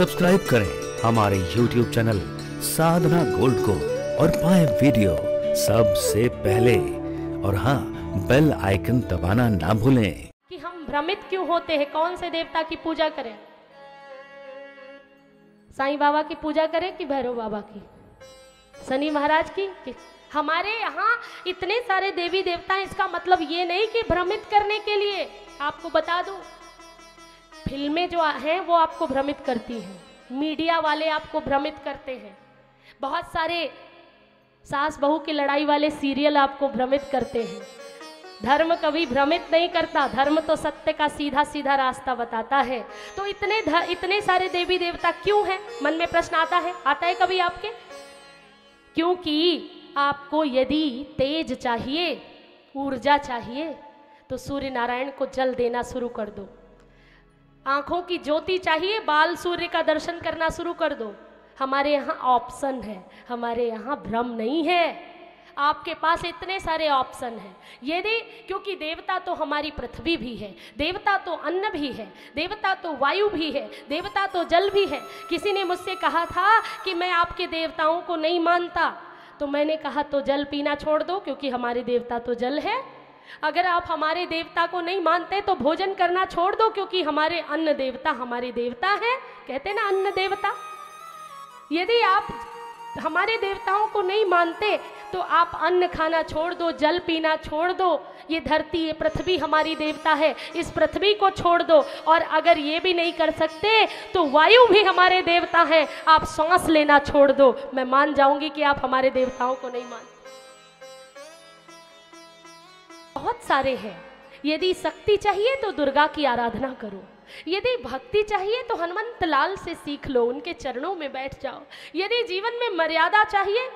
Subscribe करें हमारे YouTube channel साधना gold को और पाएं वीडियो सबसे पहले। और हाँ, बेल आइकन दबाना ना भूलें। कि हम भ्रमित क्यों होते हैं, कौन से देवता की पूजा करें? साईं बाबा की पूजा करें कि भैरव बाबा की, शनि महाराज की? हमारे यहाँ इतने सारे देवी देवता हैं, इसका मतलब ये नहीं कि भ्रमित करने के लिए। आपको बता दूं, फिल्में जो हैं वो आपको भ्रमित करती हैं, मीडिया वाले आपको भ्रमित करते हैं, बहुत सारे सास बहू की लड़ाई वाले सीरियल आपको भ्रमित करते हैं। धर्म कभी भ्रमित नहीं करता, धर्म तो सत्य का सीधा सीधा रास्ता बताता है। तो इतने सारे देवी देवता क्यों हैं? मन में प्रश्न आता है कभी आपके? क्योंकि आपको यदि तेज चाहिए, ऊर्जा चाहिए, तो सूर्य नारायण को जल देना शुरू कर दो। आंखों की ज्योति चाहिए, बाल सूर्य का दर्शन करना शुरू कर दो। हमारे यहाँ ऑप्शन है, हमारे यहाँ भ्रम नहीं है। आपके पास इतने सारे ऑप्शन हैं। यदि क्योंकि देवता तो हमारी पृथ्वी भी है, देवता तो अन्न भी है, देवता तो वायु भी है, देवता तो जल भी है। किसी ने मुझसे कहा था कि मैं आपके देवताओं को नहीं मानता, तो मैंने कहा तो जल पीना छोड़ दो, क्योंकि हमारे देवता तो जल है। अगर आप हमारे देवता को नहीं मानते तो भोजन करना छोड़ दो, क्योंकि हमारे अन्न देवता हमारे देवता है। कहते ना अन्न देवता। यदि आप हमारे देवताओं को नहीं मानते तो आप अन्न खाना छोड़ दो, जल पीना छोड़ दो। ये धरती, ये पृथ्वी हमारी देवता है, इस पृथ्वी को छोड़ दो। और अगर ये भी नहीं कर सकते तो वायु भी हमारे देवता है, आप सांस लेना छोड़ दो। मैं मान जाऊंगी कि आप हमारे देवताओं को नहीं मानते। बहुत सारे हैं। यदि शक्ति चाहिए तो दुर्गा की आराधना करो, यदि भक्ति चाहिए तो हनुमंत लाल से सीख लो, उनके चरणों में बैठ जाओ। यदि जीवन में मर्यादा चाहिए,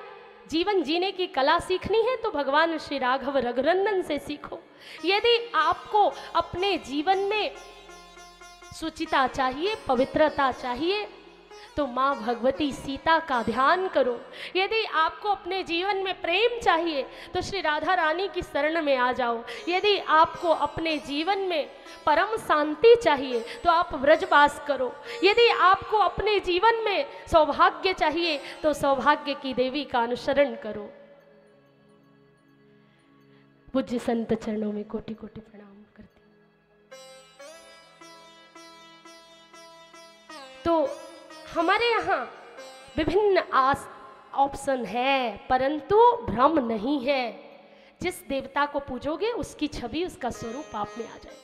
जीवन जीने की कला सीखनी है, तो भगवान श्री राघव रघुनंदन से सीखो। यदि आपको अपने जीवन में शुचिता चाहिए, पवित्रता चाहिए, तो माँ भगवती सीता का ध्यान करो। यदि आपको अपने जीवन में प्रेम चाहिए तो श्री राधा रानी की शरण में आ जाओ। यदि आपको अपने जीवन में परम शांति चाहिए तो आप व्रजवास करो। यदि आपको अपने जीवन में सौभाग्य चाहिए तो सौभाग्य की देवी का अनुसरण करो। पूज्य संत चरणों में कोटि कोटि प्रणाम करती। तो हमारे यहाँ विभिन्न ऑप्शन है, परंतु भ्रम नहीं है। जिस देवता को पूजोगे उसकी छवि, उसका स्वरूप आप में आ जाए।